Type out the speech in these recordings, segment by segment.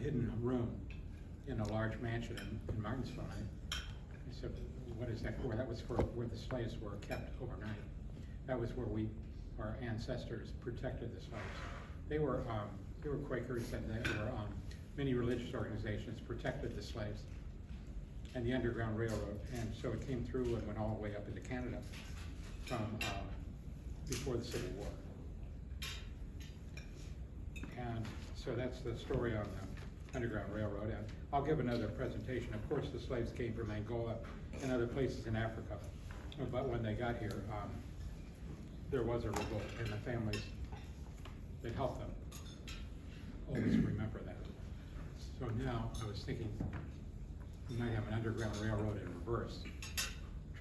hidden room in a large mansion in Martinsville. I said, what is that for? That was for where the slaves were kept overnight. That was where our ancestors protected the slaves. They were Quakers, and they were many religious organizations protected the slaves and the Underground Railroad, and so it came through and went all the way up into Canada from before the Civil War. And so that's the story on the Underground Railroad. And I'll give another presentation. Of course, the slaves came from Angola and other places in Africa, but when they got here, there was a revolt, and the families that helped them always remember that. So now I was thinking we might have an Underground Railroad in reverse,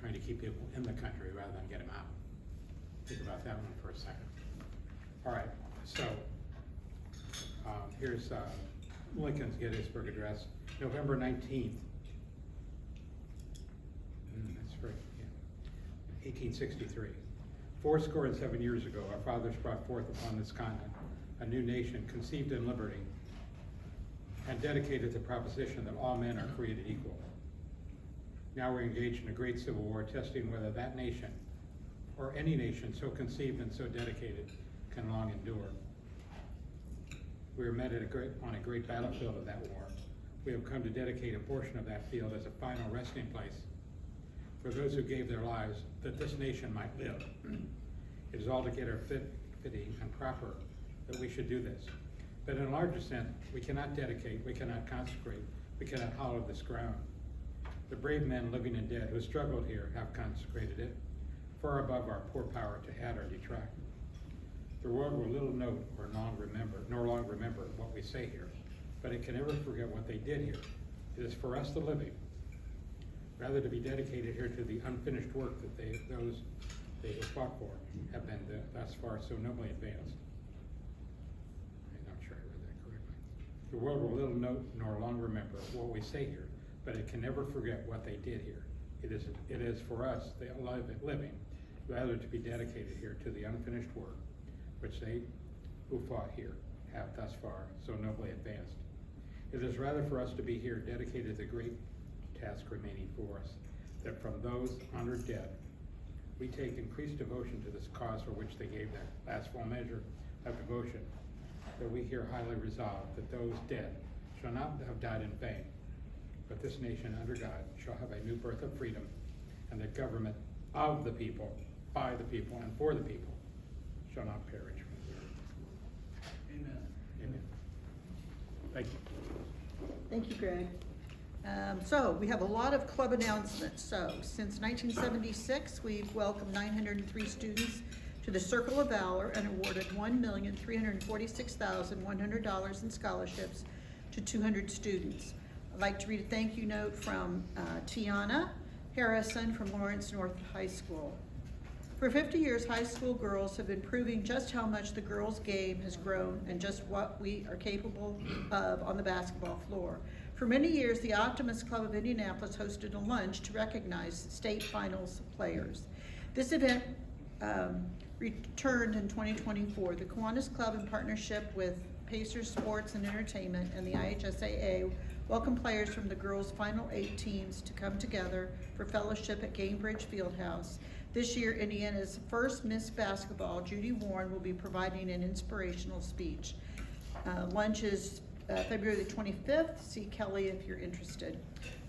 trying to keep people in the country rather than get them out. Think about that one for a second. All right, so here's Lincoln's Gettysburg Address, November 19th. That's right, yeah. 1863. 77 years ago, our fathers brought forth upon this continent a new nation conceived in liberty and dedicated to the proposition that all men are created equal. Now we're engaged in a great civil war, testing whether that nation, or any nation so conceived and so dedicated, can long endure. We are met on a great battlefield of that war. We have come to dedicate a portion of that field as a final resting place for those who gave their lives that this nation might live. It is altogether fitting and proper that we should do this. But in a larger sense, we cannot dedicate, we cannot consecrate, we cannot hallow this ground. The brave men, living and dead, who struggled here have consecrated it, far above our poor power to add or detract. The world will little note or nor long remember what we say here, but it can never forget what they did here. It is for us the living, rather to be dedicated here to the unfinished work that those who fought for have been thus far so nobly advanced. I'm not sure I read that correctly. The world will little note nor long remember what we say here, but it can never forget what they did here. It is for us the living, rather to be dedicated here to the unfinished work which they who fought here have thus far so nobly advanced. It is rather for us to be here dedicated to the great task remaining for us, that from those honored dead, we take increased devotion to this cause for which they gave that last full measure of devotion, that we here highly resolve that those dead shall not have died in vain, but this nation under God shall have a new birth of freedom, and the government of the people, by the people, and for the people shall not perish. Amen. Amen. Thank you. Thank you, Greg. So we have a lot of club announcements. So since 1976, we've welcomed 903 students to the Circle of Valor and awarded $1,346,100 in scholarships to 200 students. I'd like to read a thank you note from Tiana Harrison from Lawrence North High School. For 50 years, high school girls have been proving just how much the girls' game has grown and just what we are capable of on the basketball floor. For many years, the Optimist Club of Indianapolis hosted a lunch to recognize state finals players. This event returned in 2024. The Kiwanis Club, in partnership with Pacers Sports and Entertainment and the IHSAA, welcome players from the girls' Final 8 teams to come together for fellowship at Gainbridge Fieldhouse. This year, Indiana's first Miss Basketball, Judy Warren, will be providing an inspirational speech. Lunch is February the 25th. See Kelly if you're interested.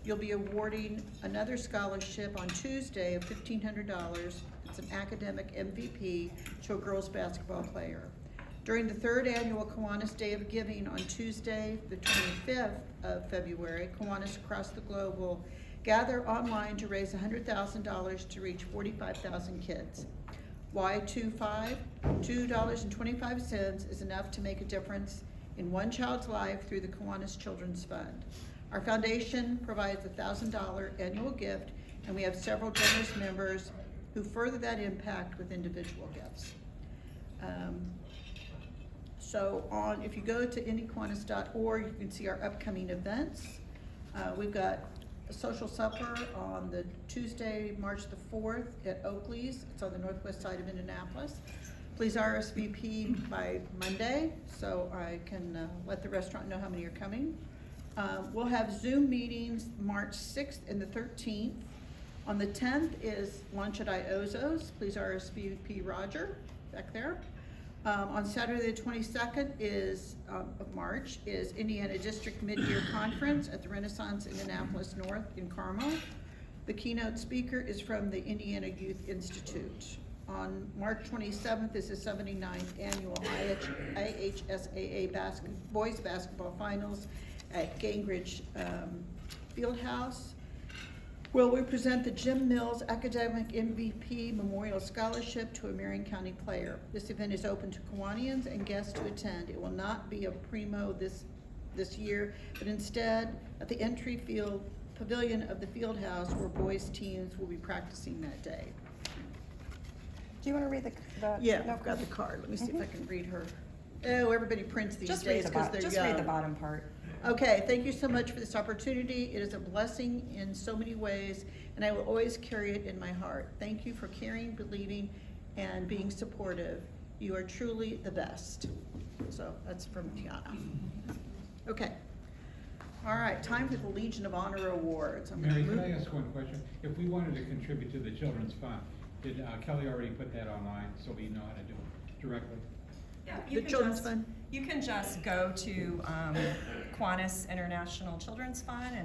You'll be awarding another scholarship on Tuesday of $1,500. It's an academic MVP to a girls basketball player. During the 3rd annual Kiwanis Day of Giving on Tuesday, the 25th of February, Kiwanis across the globe will gather online to raise $100,000 to reach 45,000 kids. Y25, $2.25 is enough to make a difference in one child's life through the Kiwanis Children's Fund. Our foundation provides a $1,000 annual gift, and we have several generous members who further that impact with individual gifts. If you go to indykiwanis.org, you can see our upcoming events. We've got a social supper on the Tuesday, March the 4th at Oakley's. It's on the northwest side of Indianapolis. Please RSVP by Monday, so I can let the restaurant know how many are coming. We'll have Zoom meetings March 6th and the 13th. On the 10th is lunch at Iozo's. Please RSVP Roger back there. On Saturday the 22nd of March is Indiana District Mid-Year Conference at the Renaissance Indianapolis North in Carmel. The keynote speaker is from the Indiana Youth Institute. On March 27th is the 79th Annual IHSAA Boys Basketball Finals at Gingrich Fieldhouse. Will we present the Jim Mills Academic MVP Memorial Scholarship to a Marion County player. This event is open to Kiwanians and guests to attend. It will not be a primo this year, but instead at the entry field pavilion of the field house where boys teams will be practicing that day. Do you want to read the Yeah, no, I've got the card. Let me see if I can read her. Oh, everybody prints these just read days the because bottom. they're Just young. read the bottom part. Okay, thank you so much for this opportunity. It is a blessing in so many ways, and I will always carry it in my heart. Thank you for caring, believing, and being supportive. You are truly the best. So that's from Tiana. Okay. All right, time for the Legion of Honor Awards. Mary, can I ask one question? If we wanted to contribute to the Children's Fund, did Kelly already put that online so we know how to do it directly? Yeah, The Children's Fund? You can just go to Kiwanis International Children's Fund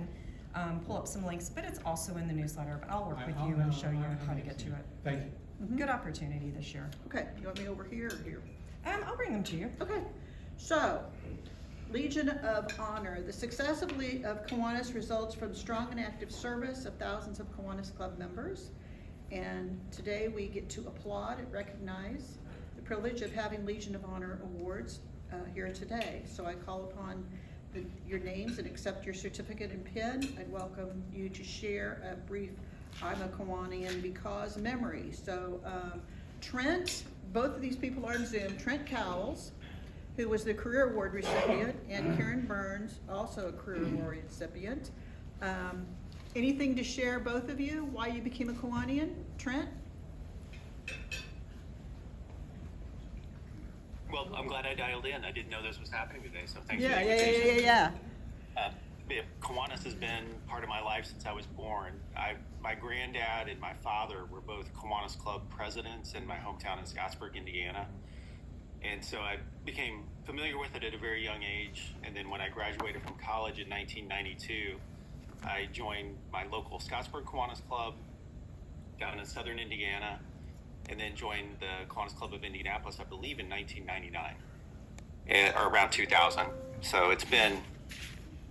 and pull up some links, but it's also in the newsletter, but I'll work with you and show you how to get to it. Thank you. Mhm. Good opportunity this year. Okay, you want me over here or here? I'll bring them to you. Okay, so, Legion of Honor. The success of Kiwanis results from strong and active service of thousands of Kiwanis Club members. And today we get to applaud and recognize the privilege of having Legion of Honor awards here today. So I call upon your names and accept your certificate and pin. I'd welcome you to share a brief I'm a Kiwanian because memory. So Trent, both of these people are on Zoom. Trent Cowles, who was the Career Award recipient, and Karen Burns, also a Career Award recipient. Anything to share, both of you, why you became a Kiwanian? Trent? Well, I'm glad I dialed in. I didn't know this was happening today, so thanks for the Yeah. invitation. Kiwanis has been part of my life since I was born. My granddad and my father were both Kiwanis Club presidents in my hometown in Scottsburg, Indiana. And so I became familiar with it at a very young age. And then when I graduated from college in 1992, I joined my local Scottsburg Kiwanis Club down in southern Indiana, and then joined the Kiwanis Club of Indianapolis, I believe, in 1999, or around 2000. So it's been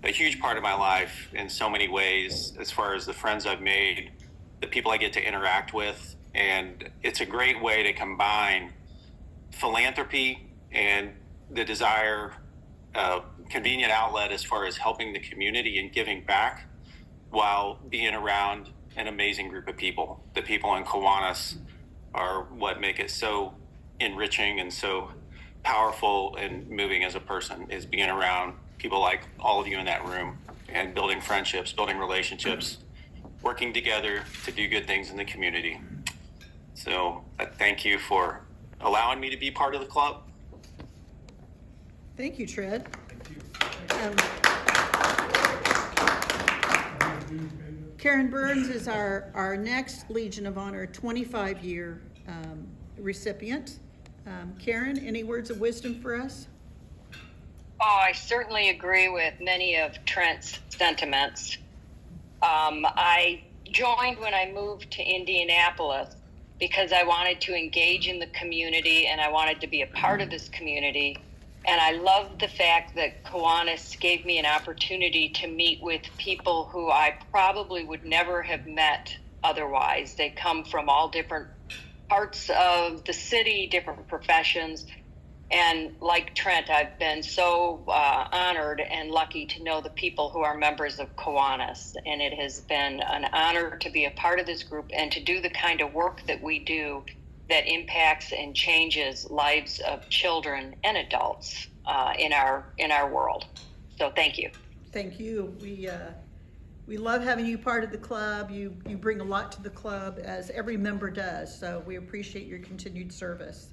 a huge part of my life in so many ways, as far as the friends I've made, the people I get to interact with, and it's a great way to combine philanthropy and the desire, convenient outlet as far as helping the community and giving back, while being around an amazing group of people. The people in Kiwanis are what make it so enriching and so powerful and moving as a person, is being around people like all of you in that room and building friendships, building relationships, working together to do good things in the community. So thank you for allowing me to be part of the club. Thank you, Trent. Karen Burns is our next Legion of Honor 25-year recipient. Karen, any words of wisdom for us? Oh, I certainly agree with many of Trent's sentiments. I joined when I moved to Indianapolis because I wanted to engage in the community and I wanted to be a part of this community. And I loved the fact that Kiwanis gave me an opportunity to meet with people who I probably would never have met otherwise. They come from all different parts of the city, different professions. And like Trent, I've been so honored and lucky to know the people who are members of Kiwanis. And it has been an honor to be a part of this group and to do the kind of work that we do that impacts and changes lives of children and adults in our world. So thank you. Thank you. We love having you part of the club. You bring a lot to the club, as every member does. So we appreciate your continued service.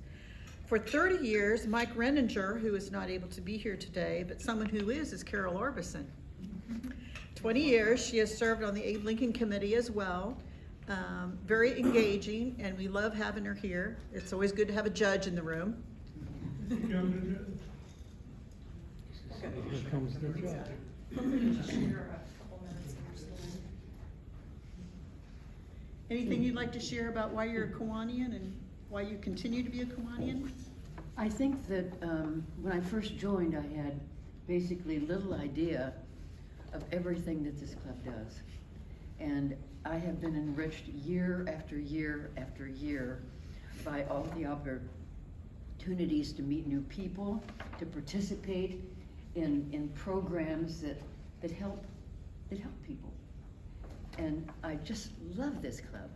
For 30 years, Mike Renninger, who is not able to be here today, but someone who is Carol Orbison. 20 years, she has served on the Abe Lincoln Committee as well. Very engaging, and we love having her here. It's always good to have a judge in the room. Anything you'd like to share about why you're a Kiwanian and why you continue to be a Kiwanian? I think that when I first joined, I had basically little idea of everything that this club does. And I have been enriched year after year after year by all the opportunities to meet new people, to participate in programs that help people. And I just love this club.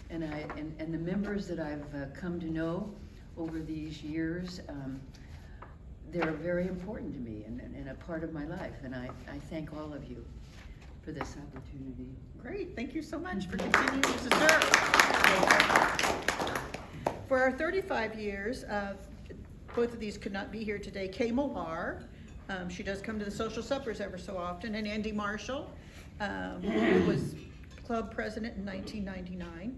And the members that I've come to know over these years, they're very important to me and a part of my life. And I thank all of you for this opportunity. Great, thank you so much for continuing to serve. For our 35 years, both of these could not be here today. Kay Millar, she does come to the social suppers ever so often, and Andy Marshall, who was club president in 1999.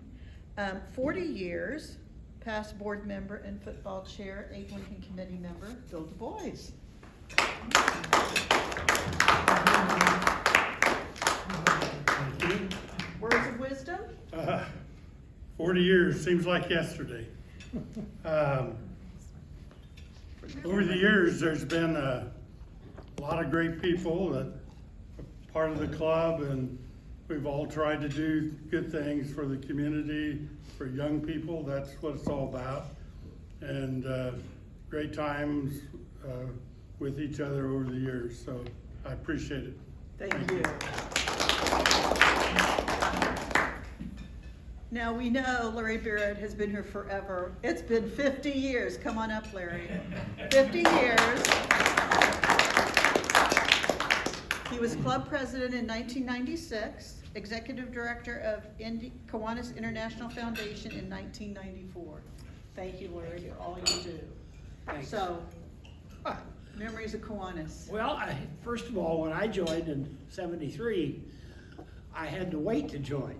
40 years, past board member and football chair, Abe Lincoln Committee member, Bill Du Bois. Words of wisdom? 40 years seems like yesterday. Over the years, there's been a lot of great people that are part of the club, and we've all tried to do good things for the community, for young people. That's what it's all about. And great times with each other over the years. So I appreciate it. Thank you. Now, we know Larry Barrett has been here forever. It's been 50 years. Come on up, Larry. 50 years. He was club president in 1996, executive director of Indy, Kiwanis International Foundation in 1994. Thank you, Larry, for all you do. Thanks. So, memories of Kiwanis. Well, first of all, when I joined in '73, I had to wait to join.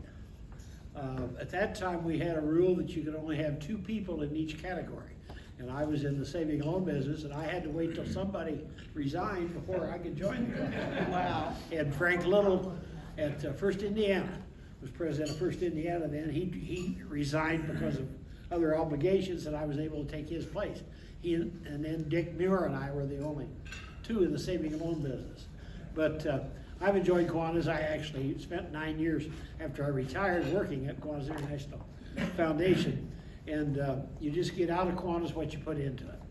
At that time, we had a rule that you could only have 2 people in each category. And I was in the saving loan business, and I had to wait till somebody resigned before I could join the club. Wow. And Frank Little at First Indiana was president of First Indiana then. He resigned because of other obligations, and I was able to take his place. And then Dick Muir and I were the only 2 in the saving loan business. But I've enjoyed Kiwanis. I actually spent 9 years after I retired working at Kiwanis International Foundation. And you just get out of Kiwanis what you put into it.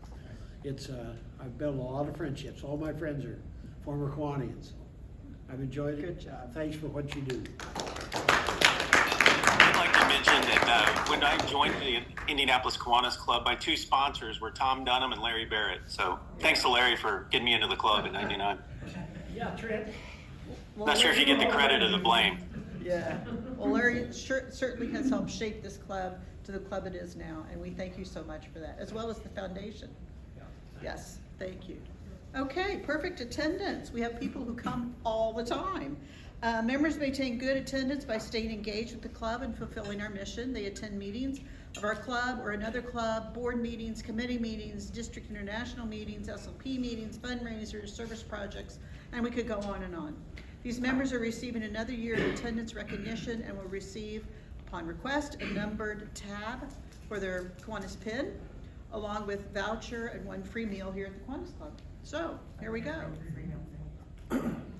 It's I've built a lot of friendships. All my friends are former Kiwanians. I've enjoyed it. Good job. Thanks for what you do. I'd like to mention that when I joined the Indianapolis Kiwanis Club, my 2 sponsors were Tom Dunham and Larry Barrett. So thanks to Larry for getting me into the club in '99. Yeah, Trent. Not sure if you get the credit or the blame. Yeah, well, Larry certainly has helped shape this club to the club it is now, and we thank you so much for that, as well as the foundation. Yes, thank you. Okay, perfect attendance. We have people who come all the time. Members maintain good attendance by staying engaged with the club and fulfilling our mission. They attend meetings of our club or another club, board meetings, committee meetings, district international meetings, SLP meetings, fundraisers, service projects, and we could go on and on. These members are receiving another year of attendance recognition and will receive, upon request, a numbered tab for their Kiwanis pin, along with voucher and 1 free meal here at the Kiwanis Club. So, here we go.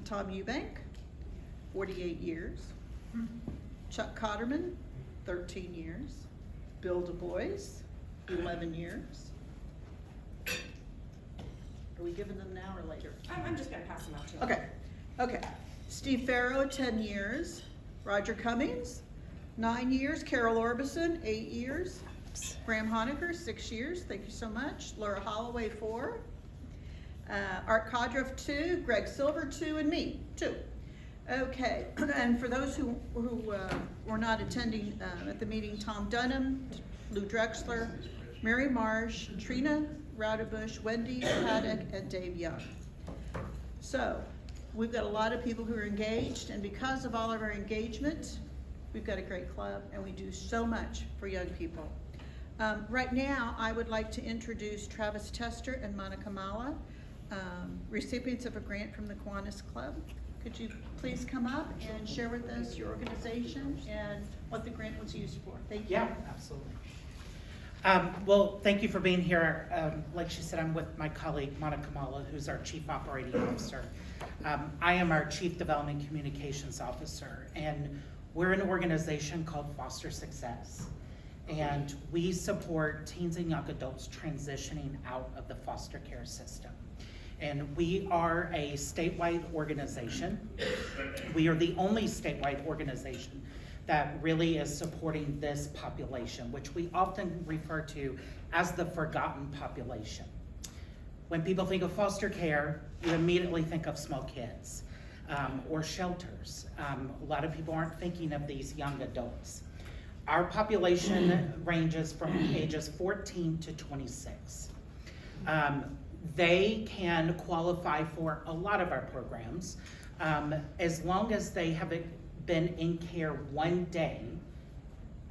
Tom Eubank, 48 years. Chuck Cotterman, 13 years. Bill Du Bois, 11 years. Are we giving them now or later? I'm just gonna pass them out to you. Okay. Steve Farrow, 10 years. Roger Cummings, 9 years. Carol Orbison, 8 years. Graham Honecker, 6 years. Thank you so much. Laura Holloway, 4. Art Kodruff, 2. Greg Silver, 2. And me, 2. Okay, and for those who were not attending at the meeting, Tom Dunham, Lou Drexler, Mary Marsh, Trina Raudebush, Wendy Paddock, and Dave Young. So, we've got a lot of people who are engaged, and because of all of our engagement, we've got a great club, and we do so much for young people. Right now, I would like to introduce Travis Tester and Monica Mala, recipients of a grant from the Kiwanis Club. Could you please come up and share with us your organization and what the grant was used for? Thank you. Yeah, absolutely. Well, thank you for being here. Like she said, I'm with my colleague, Monica Mala, who's our Chief Operating Officer. I am our Chief Development Communications Officer, and we're an organization called Foster Success. And we support teens and young adults transitioning out of the foster care system. And we are a statewide organization. We are the only statewide organization that really is supporting this population, which we often refer to as the forgotten population. When people think of foster care, you immediately think of small kids or shelters. A lot of people aren't thinking of these young adults. Our population ranges from ages 14 to 26. They can qualify for a lot of our programs as long as they have been in care 1 day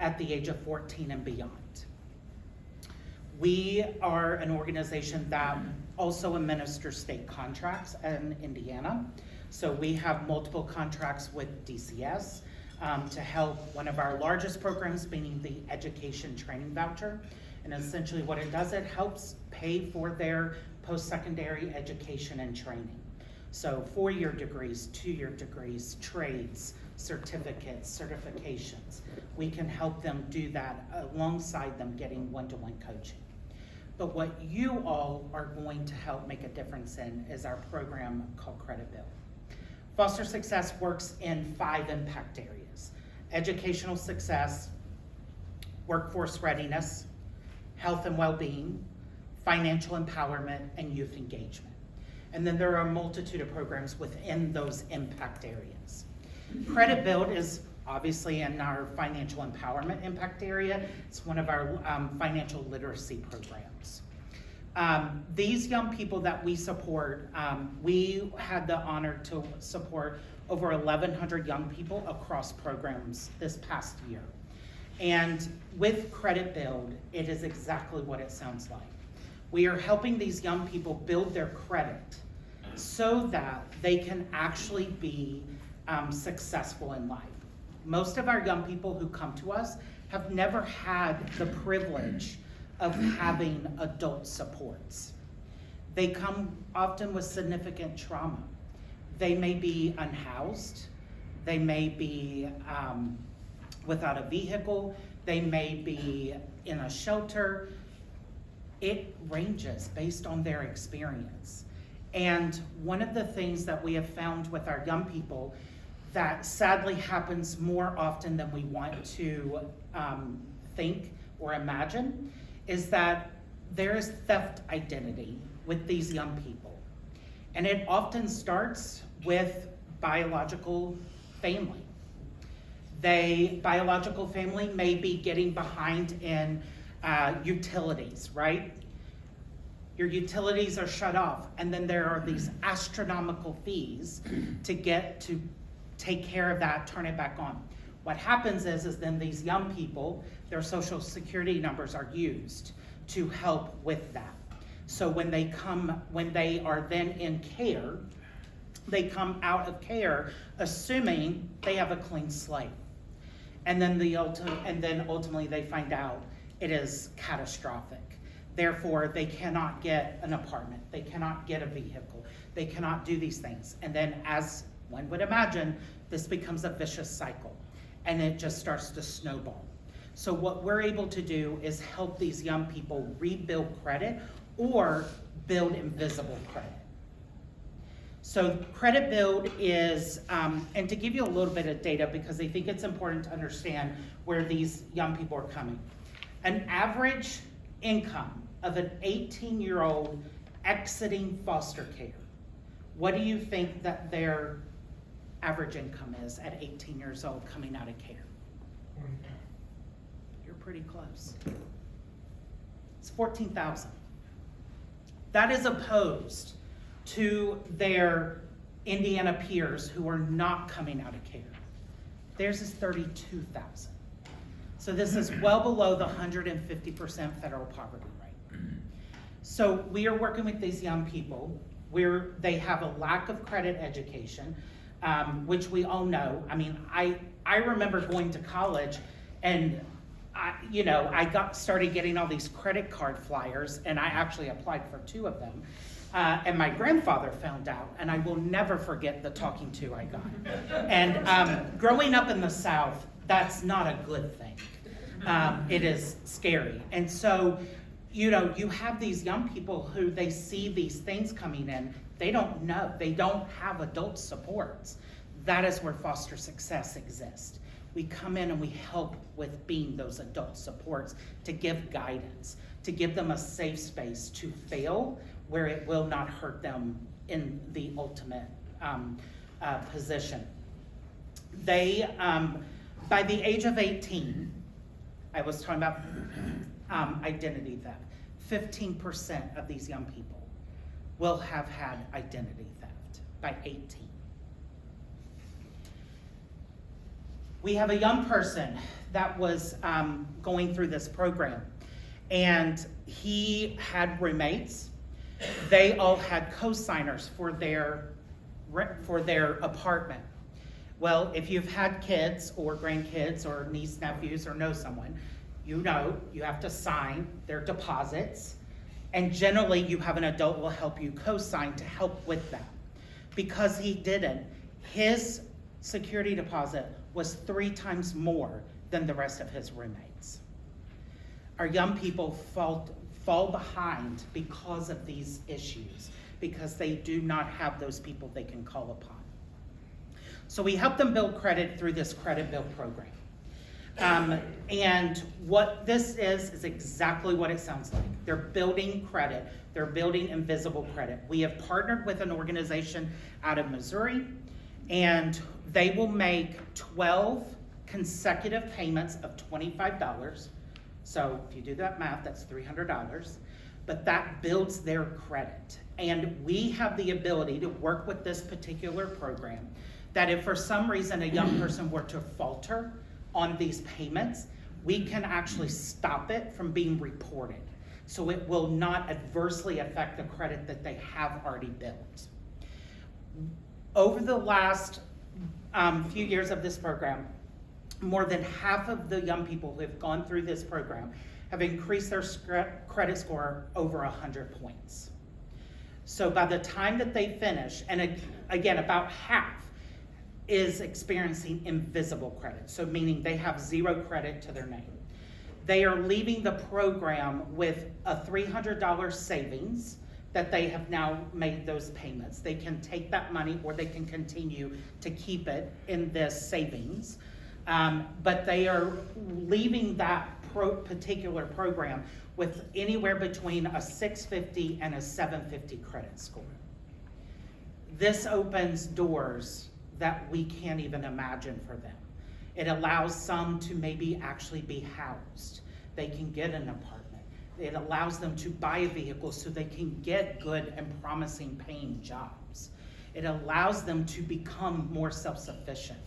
at the age of 14 and beyond. We are an organization that also administers state contracts in Indiana. So we have multiple contracts with DCS to help one of our largest programs, meaning the education training voucher. And essentially what it does, it helps pay for their post-secondary education and training. So 4-year degrees, 2-year degrees, trades, certificates, certifications. We can help them do that alongside them getting one-to-one coaching. But what you all are going to help make a difference in is our program called Credit Build. Foster Success works in 5 impact areas: educational success, workforce readiness, health and well-being, financial empowerment, and youth engagement. And then there are a multitude of programs within those impact areas. Credit Build is obviously in our financial empowerment impact area. It's one of our financial literacy programs. These young people that we support, we had the honor to support over 1,100 young people across programs this past year. And with Credit Build, it is exactly what it sounds like. We are helping these young people build their credit so that they can actually be successful in life. Most of our young people who come to us have never had the privilege of having adult supports. They come often with significant trauma. They may be unhoused, they may be without a vehicle, they may be in a shelter. It ranges based on their experience. And one of the things that we have found with our young people that sadly happens more often than we want to think or imagine is that there is theft identity with these young people. And it often starts with biological family. Biological family may be getting behind in utilities, right? Your utilities are shut off, and then there are these astronomical fees to get to take care of that, turn it back on. What happens is then these young people, their social security numbers are used to help with that. So when they are then in care, they come out of care assuming they have a clean slate. And then ultimately they find out it is catastrophic. Therefore, they cannot get an apartment, they cannot get a vehicle, they cannot do these things. And then, as one would imagine, this becomes a vicious cycle, and it just starts to snowball. So what we're able to do is help these young people rebuild credit or build invisible credit. So Credit Build is, and to give you a little bit of data, because I think it's important to understand where these young people are coming. An average income of an 18-year-old exiting foster care, what do you think that their average income is at 18 years old coming out of care? You're pretty close. It's $14,000. That is opposed to their Indiana peers who are not coming out of care. Theirs is $32,000. So this is well below the 150% federal poverty rate. So we are working with these young people where they have a lack of credit education, which we all know. I mean, I remember going to college and I started getting all these credit card flyers, and I actually applied for 2 of them. And my grandfather found out, and I will never forget the talking to I got. And growing up in the South, that's not a good thing. It is scary. And so, you have these young people who they see these things coming in, they don't know, they don't have adult supports. That is where foster success exists. We come in and we help with being those adult supports to give guidance, to give them a safe space to fail where it will not hurt them in the ultimate position. They, by the age of 18, I was talking about identity theft. 15% of these young people will have had identity theft by 18. We have a young person that was going through this program, and he had roommates. They all had co-signers for their apartment. Well, if you've had kids or grandkids or niece, nephews, or know someone, you have to sign their deposits, and generally you have an adult will help you co-sign to help with that. Because he didn't, his security deposit was 3 times more than the rest of his roommates. Our young people fall behind because of these issues, because they do not have those people they can call upon. So we help them build credit through this credit build program. And what this is exactly what it sounds like. They're building credit. They're building invisible credit. We have partnered with an organization out of Missouri, and they will make 12 consecutive payments of $25. So if you do that math, that's $300. But that builds their credit. And we have the ability to work with this particular program that if for some reason a young person were to falter on these payments, we can actually stop it from being reported. So it will not adversely affect the credit that they have already built. Over the last few years of this program, more than half of the young people who have gone through this program have increased their credit score over 100 points. So by the time that they finish, and again, about half is experiencing invisible credit, so meaning they have 0 credit to their name. They are leaving the program with a $300 savings that they have now made those payments. They can take that money or they can continue to keep it in this savings. But they are leaving that particular program with anywhere between a 650 and a 750 credit score. This opens doors that we can't even imagine for them. It allows some to maybe actually be housed. They can get an apartment. It allows them to buy a vehicle so they can get good and promising paying jobs. It allows them to become more self-sufficient.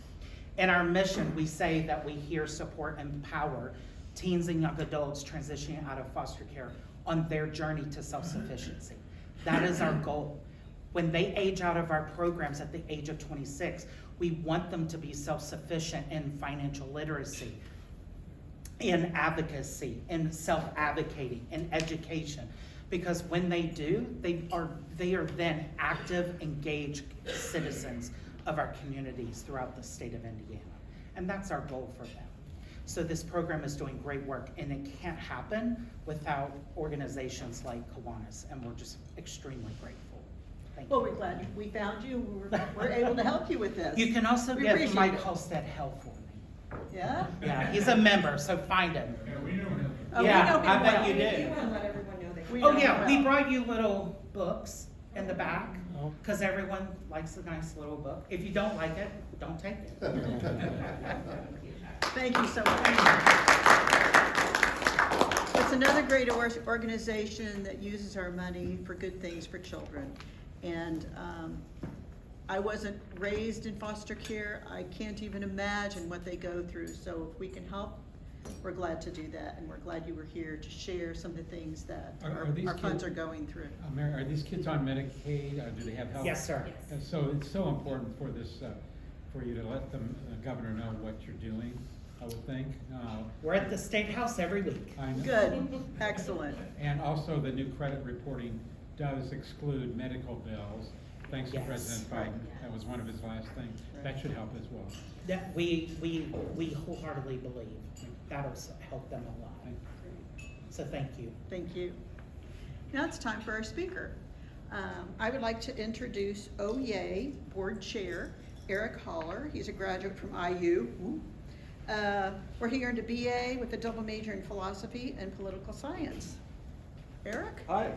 In our mission, we say that we hear, support, and empower teens and young adults transitioning out of foster care on their journey to self-sufficiency. That is our goal. When they age out of our programs at the age of 26, we want them to be self-sufficient in financial literacy, in advocacy, in self-advocating, in education. Because when they do, they are then active, engaged citizens of our communities throughout the state of Indiana. And that's our goal for them. So this program is doing great work, and it can't happen without organizations like Kiwanis, and we're just extremely grateful. Thank you. Well, we're glad we found you. We're able to help you with this. You can also We give appreciate Mike it. Halstead help for me. Yeah? Yeah, he's a member, so find him. Oh, we know Yeah, him I bet well. you You do. want to let everyone know that. We Oh know yeah, him we well. brought you little books in the back, because everyone likes a nice little book. If you don't like it, don't take it. Thank you so much. It's It's another great organization that uses our money for good things for children. And I wasn't raised in foster care. I can't even imagine what they go through. So if we can help, we're glad to do that. And we're glad you were here to share some of the things that Are these our funds kids- are going through. Mary, are these kids on Medicaid? Do they have health? Yes, sir. And so it's so important for this, for you to let the governor know what you're doing, I would think. We're at the State House every week. I know. Good, excellent. And also the new credit reporting does exclude medical bills, thanks to Yes. President Biden. That was one of his last things. That should help as well. That we wholeheartedly believe that'll help them a lot. So thank you. Thank you. Now it's time for our speaker. I would like to introduce OYEA Board Chair, Eric Holler. He's a graduate from IU, where he earned a BA with a double major in philosophy and political science. Eric, Hi,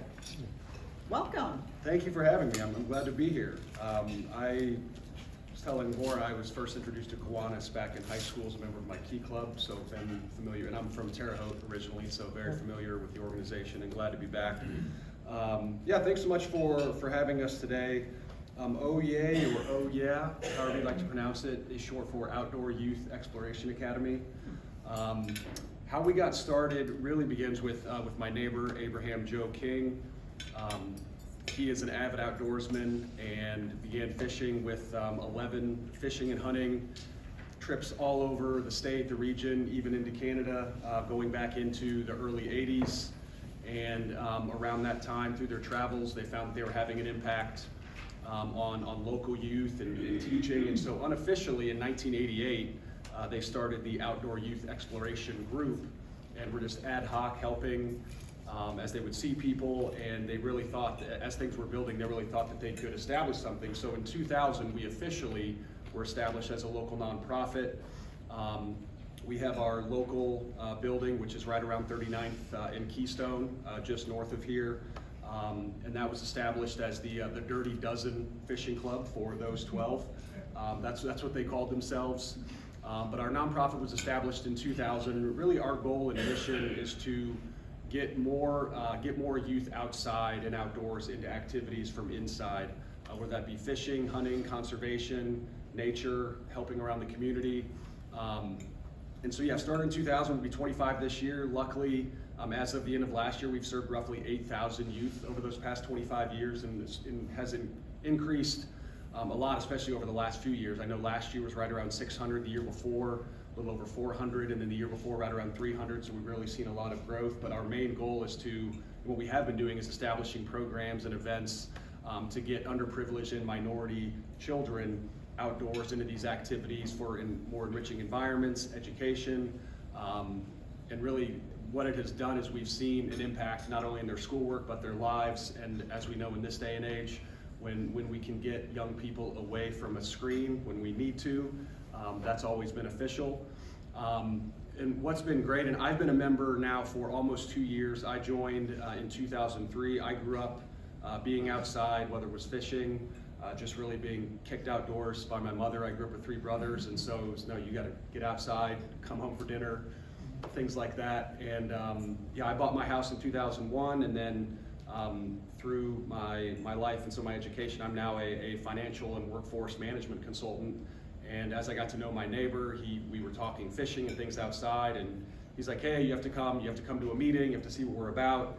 welcome. thank you for having me. I'm glad to be here. I was telling Laura I was first introduced to Kiwanis back in high school as a member of my Key Club, so been familiar, and I'm from Terre Haute originally, so very familiar with the organization and glad to be back. Yeah, thanks so much for having us today. OYEA, or OYEA, however you'd like to pronounce it, is short for Outdoor Youth Exploration Academy. How we got started really begins with my neighbor, Abraham Joe King. He is an avid outdoorsman and began fishing with 11 fishing and hunting trips all over the state, the region, even into Canada, going back into the early 80s. And around that time, through their travels, they found that they were having an impact on local youth and teaching. And so unofficially in 1988, they started the Outdoor Youth Exploration Group, and were just ad hoc helping as they would see people, and they really thought that as things were building, they really thought that they could establish something. So in 2000, we officially were established as a local nonprofit. We have our local building, which is right around 39th in Keystone, just north of here. And that was established as the Dirty Dozen Fishing Club for those 12. That's what they called themselves. But our nonprofit was established in 2000. Really, our goal and mission is to get more youth outside and outdoors into activities from inside, whether that be fishing, hunting, conservation, nature, helping around the community. And so yeah, started in 2000, we'll be 25 this year. Luckily, as of the end of last year, we've served roughly 8,000 youth over those past 25 years, and has increased a lot, especially over the last few years. I know last year was right around 600, the year before a little over 400, and then the year before right around 300, so we've really seen a lot of growth. But our main goal is what we have been doing is establishing programs and events to get underprivileged and minority children outdoors into these activities for more enriching environments, education, and really what it has done is we've seen an impact not only in their schoolwork but their lives. And as we know in this day and age, when we can get young people away from a screen when we need to, that's always beneficial. And what's been great, and I've been a member now for almost 2 years. I joined in 2003. I grew up being outside, whether it was fishing, just really being kicked outdoors by my mother. I grew up with 3 brothers, and so it was, no, you gotta get outside, come home for dinner, things like that. And yeah, I bought my house in 2001, and then through my life and so my education, I'm now a financial and workforce management consultant. And as I got to know my neighbor, we were talking fishing and things outside, and he's like, hey, you have to come to a meeting, you have to see what we're about.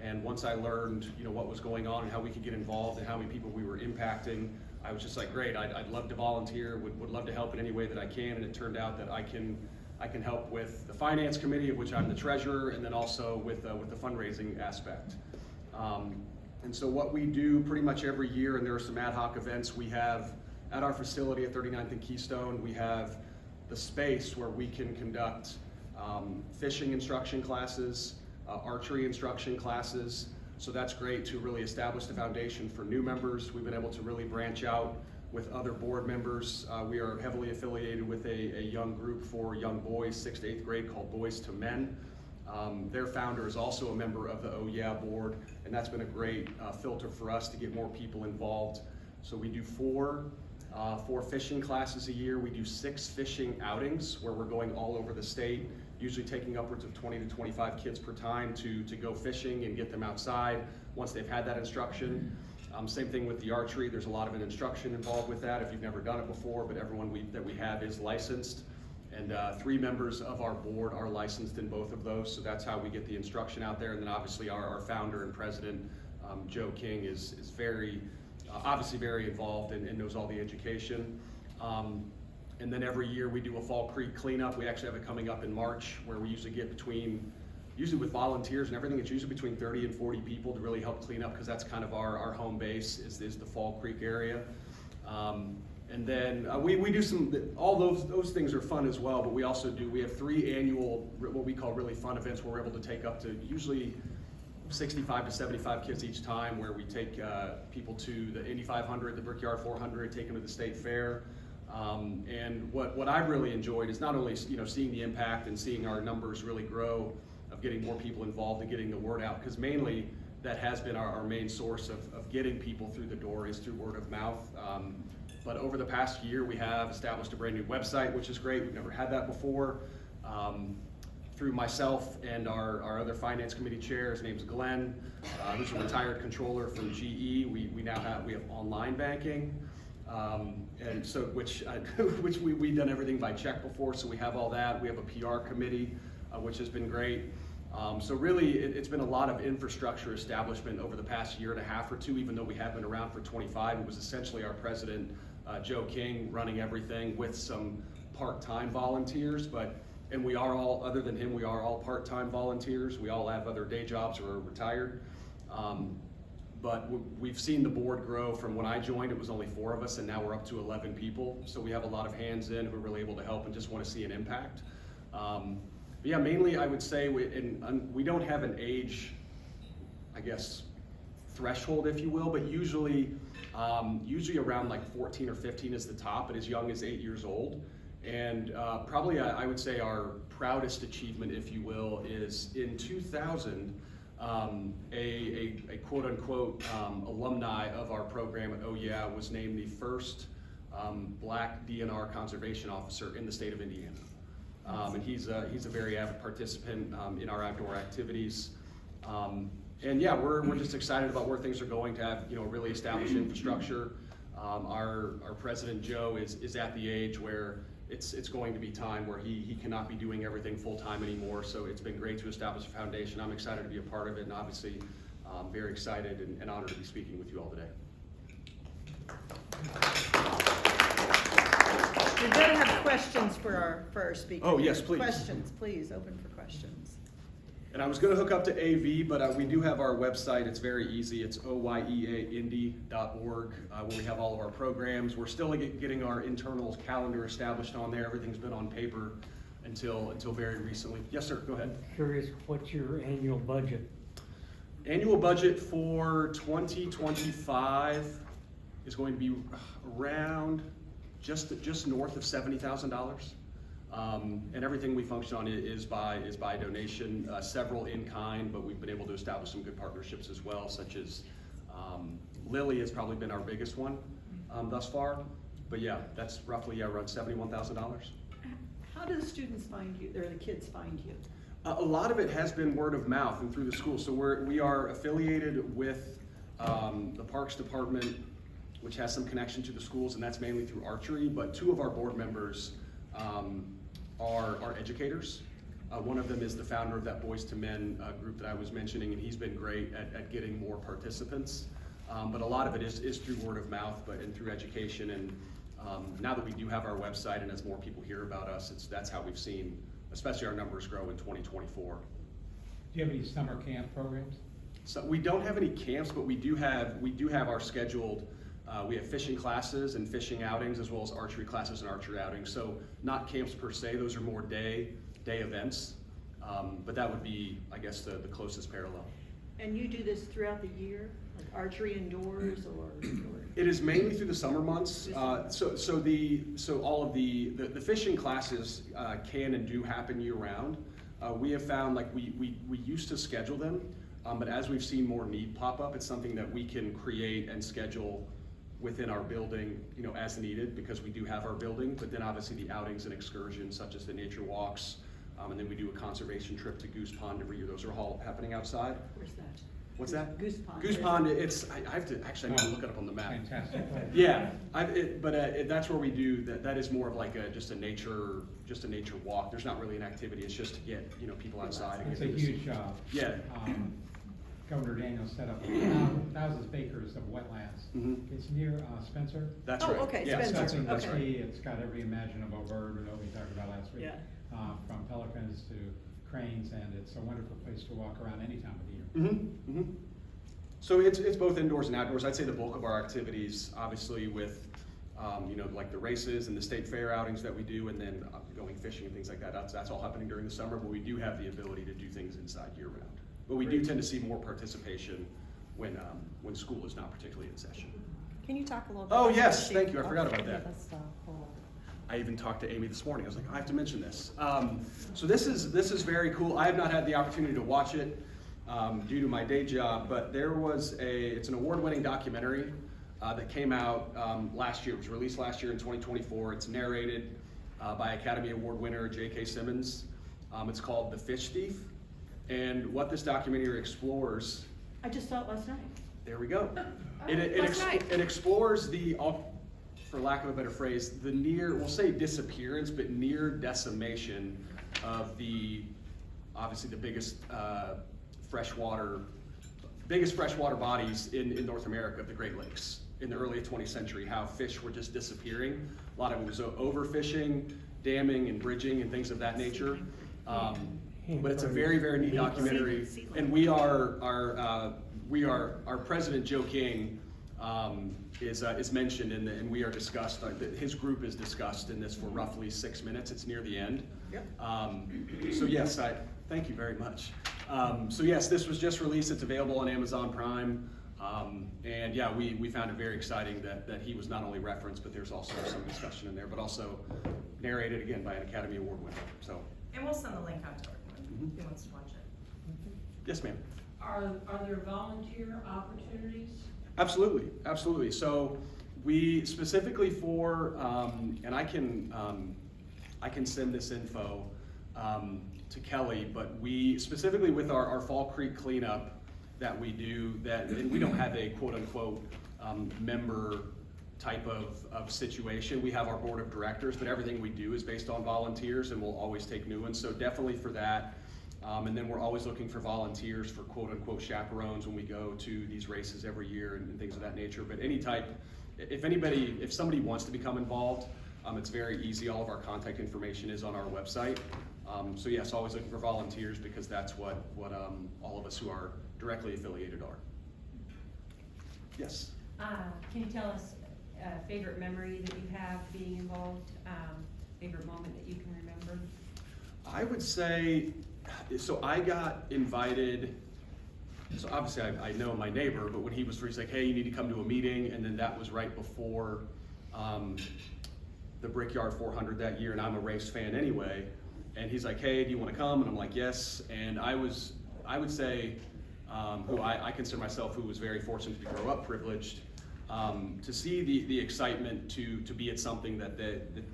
And once I learned, what was going on and how we could get involved and how many people we were impacting, I was just like, great, I'd love to volunteer, would love to help in any way that I can. And it turned out that I can help with the finance committee, of which I'm the treasurer, and then also with the fundraising aspect. And so what we do pretty much every year, and there are some ad hoc events we have at our facility at 39th and Keystone, we have the space where we can conduct fishing instruction classes, archery instruction classes. So that's great to really establish the foundation for new members. We've been able to really branch out with other board members. We are heavily affiliated with a young group for young boys, 6th to 8th grade, called Boys to Men. Their founder is also a member of the OYEA board, and that's been a great filter for us to get more people involved. So we do four fishing classes a year. We do 6 fishing outings where we're going all over the state, usually taking upwards of 20 to 25 kids per time to go fishing and get them outside once they've had that instruction. Same thing with the archery. There's a lot of an instruction involved with that if you've never done it before, but everyone that we have is licensed. And 3 members of our board are licensed in both of those, so that's how we get the instruction out there. And then obviously our founder and president, Joe King, is very, obviously very involved and knows all the education. And then every year we do a Fall Creek cleanup. We actually have it coming up in March, where we usually get usually with volunteers and everything, it's usually between 30 and 40 people to really help clean up, because that's kind of our home base is the Fall Creek area. And then we do all those things are fun as well, but we also we have 3 annual, what we call really fun events, where we're able to take up to usually 65 to 75 kids each time, where we take people to the Indy 500, the Brickyard 400, take them to the state fair. And what I've really enjoyed is not only seeing the impact and seeing our numbers really grow, of getting more people involved and getting the word out, because mainly that has been our main source of getting people through the door is through word of mouth. But over the past year, we have established a brand new website, which is great. We've never had that before. Through myself and our other finance committee chair, his name's Glenn, who's a retired controller from GE. We have online banking, and so which we've done everything by check before, so we have all that. We have a PR committee, which has been great. So really, it's been a lot of infrastructure establishment over the past year and a half or 2, even though we have been around for 25. It was essentially our president, Joe King, running everything with some part-time volunteers, and we are all, other than him, we are all part-time volunteers. We all have other day jobs or are retired. But we've seen the board grow. From when I joined, it was only 4 of us, and now we're up to 11 people. So we have a lot of hands in who are really able to help and just want to see an impact. But yeah, mainly I would say we don't have an age, I guess, threshold, if you will, but usually around like 14 or 15 is the top, but as young as 8 years old. And probably I would say our proudest achievement, if you will, is in 2000, a quote unquote alumni of our program at OYEA was named the first Black DNR conservation officer in the state of Indiana. And he's a very avid participant in our outdoor activities. And yeah, we're just excited about where things are going to have, really established infrastructure. Our president, Joe, is at the age where it's going to be time where he cannot be doing everything full time anymore. So it's been great to establish a foundation. I'm excited to be a part of it, and obviously very excited and honored to be speaking with you all today. We better have questions for our speaker. Oh, yes, please. Questions, please, open for questions. And I was going to hook up to AV, but we do have our website. It's very easy. It's OYEAindy.org, where we have all of our programs. We're still getting our internal calendar established on there. Everything's been on paper until very recently. Yes, sir, go ahead. Curious, what's your annual budget? Annual budget for 2025 is going to be around just north of $70,000. And everything we function on is by donation, several in kind, but we've been able to establish some good partnerships as well, such as Lilly has probably been our biggest one thus far. But yeah, that's roughly around $71,000. How do the students find you, or the kids find you? A lot of it has been word of mouth and through the school. So we are affiliated with the Parks Department, which has some connection to the schools, and that's mainly through archery. But 2 of our board members are educators. One of them is the founder of that Boys to Men group that I was mentioning, and he's been great at getting more participants. But a lot of it is through word of mouth, and through education. And now that we do have our website, and as more people hear about us, that's how we've seen, especially our numbers grow in 2024. Do you have any summer camp programs? So we don't have any camps, but we do have our scheduled. We have fishing classes and fishing outings, as well as archery classes and archery outings. So not camps per se; those are more day events. But that would be, I guess, the closest parallel. And you do this throughout the year, like archery indoors, or? It is mainly through the summer months. So all of the fishing classes can and do happen year round. We have found, like, we used to schedule them, but as we've seen more need pop up, it's something that we can create and schedule within our building, as needed, because we do have our building. But then obviously the outings and excursions, such as the nature walks, And then we do a conservation trip to Goose Pond every year. Those are all happening outside. Where's that? What's that? Goose Pond. Goose Pond, I have to, actually, I need to look it up on the map. Fantastic. Yeah, that's where we do, that is more of like just a nature walk. There's not really an activity, it's just to get, people outside. And It's get a them to see- huge job. Yeah. Governor Daniels set up thousands of acres of wetlands. Mhm. It's near Spencer. That's Oh, right. okay, Yeah, Spencer. Something That's to right. see. It's got every imaginable bird, we talked about last week. Yeah. From pelicans to cranes, and it's a wonderful place to walk around any time of the year. Mm-hmm, mm-hmm. So it's both indoors and outdoors. I'd say the bulk of our activities, obviously with, like the races and the state fair outings that we do, and then going fishing and things like that. That's all happening during the summer, but we do have the ability to do things inside year round. But we do tend to see more participation when school is not particularly in session. Can you talk a little bit? Oh, about yes, the thank shape you. I forgot of about that. the whole- I even talked to Amy this morning. I was like, I have to mention this. So this is very cool. I have not had the opportunity to watch it due to my day job, but it's an award-winning documentary that came out last year. It was released last year in 2024. It's narrated by Academy Award winner J.K. Simmons. It's called The Fish Thief. And what this documentary explores, I just saw it last night. there we go. Last night. It explores for lack of a better phrase, the we'll say disappearance, but near decimation of obviously the biggest freshwater bodies in North America, the Great Lakes, in the early 20th century, how fish were just disappearing. A lot of it was overfishing, damming and bridging and things of that nature. But it's a very, very neat documentary. And our president, Joe King, is mentioned and we are discussed, his group is discussed in this for roughly 6 minutes. It's near the end. Yep. So yes, thank you very much. So yes, this was just released. It's available on Amazon Prime. And yeah, we found it very exciting that he was not only referenced, but there's also some discussion in there, but also narrated again by an Academy Award winner. So. And we'll send the link out to everyone who wants to watch it. Yes, ma'am. Are there volunteer opportunities? Absolutely, absolutely. So we specifically for, and I can send this info to Kelly, but we specifically with our Fall Creek cleanup that we do, and we don't have a quote unquote member type of situation. We have our board of directors, but everything we do is based on volunteers, and we'll always take new ones. So definitely for that. And then we're always looking for volunteers for quote unquote chaperones when we go to these races every year and things of that nature. But any type, if somebody wants to become involved, it's very easy. All of our contact information is on our website. So yes, always looking for volunteers because that's what all of us who are directly affiliated are. Yes. Can you tell us a favorite memory that you have being involved, favorite moment that you can remember? I would say, so I got invited, so obviously I know my neighbor, but when he's like, hey, you need to come to a meeting, and then that was right before the Brickyard 400 that year, and I'm a race fan anyway, and he's like, hey, do you want to come? And I'm like, yes, and I would say, who I consider myself who was very fortunate to grow up privileged, to see the excitement to be at something that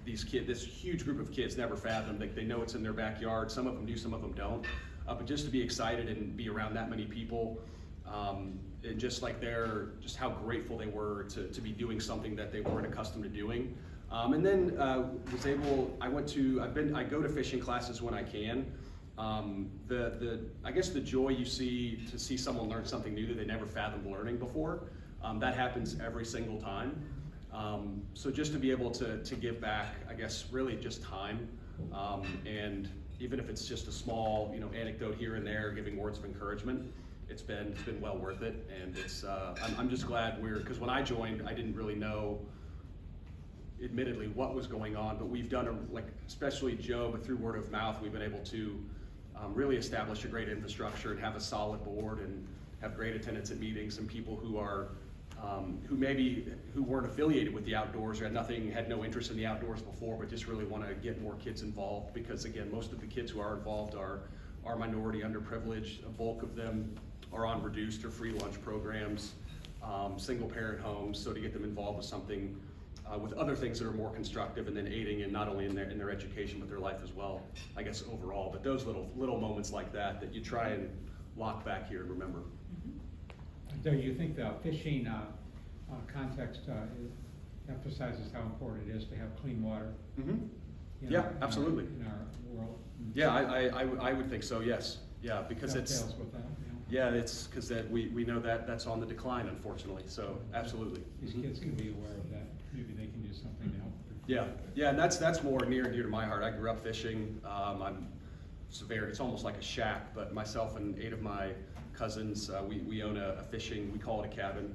this huge group of kids never fathomed. They know it's in their backyard. Some of them do, some of them don't. But just to be excited and be around that many people, and just how grateful they were to be doing something that they weren't accustomed to doing. And then I go to fishing classes when I can. I guess the joy you see to see someone learn something new that they never fathomed learning before. That happens every single time. So just to be able to give back, I guess, really just time. And even if it's just a small, anecdote here and there, giving words of encouragement, it's been well worth it. And I'm just glad because when I joined, I didn't really know, admittedly, what was going on, but we've done, especially Joe, but through word of mouth, we've been able to really establish a great infrastructure and have a solid board and have great attendance at meetings, and people who are who weren't affiliated with the outdoors or had no interest in the outdoors before, but just really want to get more kids involved, because again, most of the kids who are involved are minority, underprivileged. A bulk of them are on reduced or free lunch programs, single parent homes. So to get them involved with something with other things that are more constructive, and then aiding in not only in their education but their life as well, I guess overall. But those little moments like that you try and lock back here and remember. Do you think the fishing context emphasizes how important it is to have clean water? Yeah, absolutely. In our world. Yeah, I would think so. Yes. Yeah, because it's. Dovetails with that, Yeah, it's because we know that's on the decline, unfortunately. So absolutely. These kids can be aware of that. Maybe they can do something to help. Yeah, and that's more near and dear to my heart. I grew up fishing. It's almost like a shack, but myself and 8 of my cousins, we own a fishing. We call it a cabin.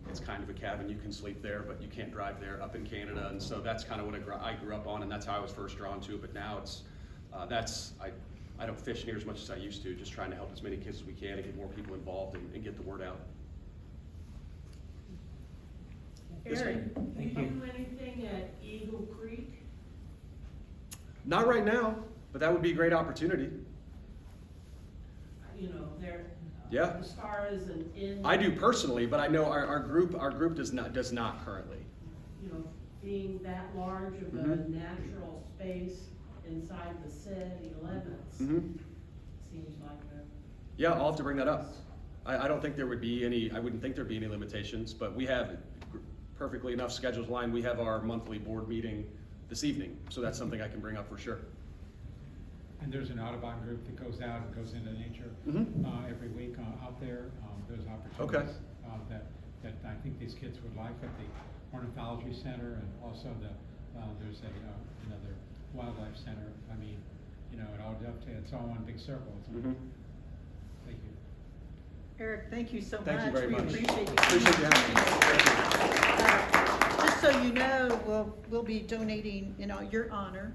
It's kind of a cabin. You can sleep there, but you can't drive there up in Canada. And so that's kind of what I grew up on, and that's how I was first drawn to it. But now I don't fish near as much as I used to, just trying to help as many kids as we can and get more people involved and get the word out. Yes, Eric, ma'am. do you do anything at Eagle Creek? Not right now, but that would be a great opportunity. You know, there, Yeah. as far as an in. I do personally, but I know our group does not currently. You know, being that large of a Mhm. natural space inside the city limits, seems like a. Yeah, I'll have to bring that up. I don't think there would be any. I wouldn't think there'd be any limitations, but we have perfectly enough schedules lined. We have our monthly board meeting this evening, so that's something I can bring up for sure. And there's an Audubon group that goes out and goes into nature every week out there. There's opportunities that I think these kids would like at the Ornithology Center, and also there's another wildlife center. I mean, you know, it all dovetails. It's all one big circle. Thank you. Eric, thank you so much. Thank you very much. We appreciate you. Appreciate you having me. Just so you know, we'll be donating in your honor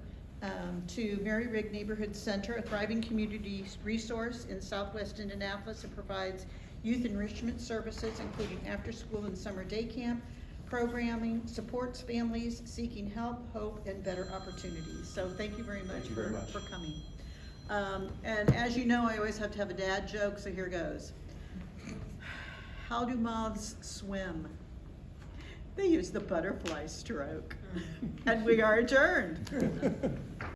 to Mary Rigg Neighborhood Center, a thriving community resource in Southwest Indianapolis. It provides youth enrichment services, including after-school and summer day camp programming, supports families seeking help, hope, and better opportunities. So thank you very much, Thank you very much. for coming. And as you know, I always have to have a dad joke, so here goes. How do moths swim? They use the butterfly stroke. And we are adjourned.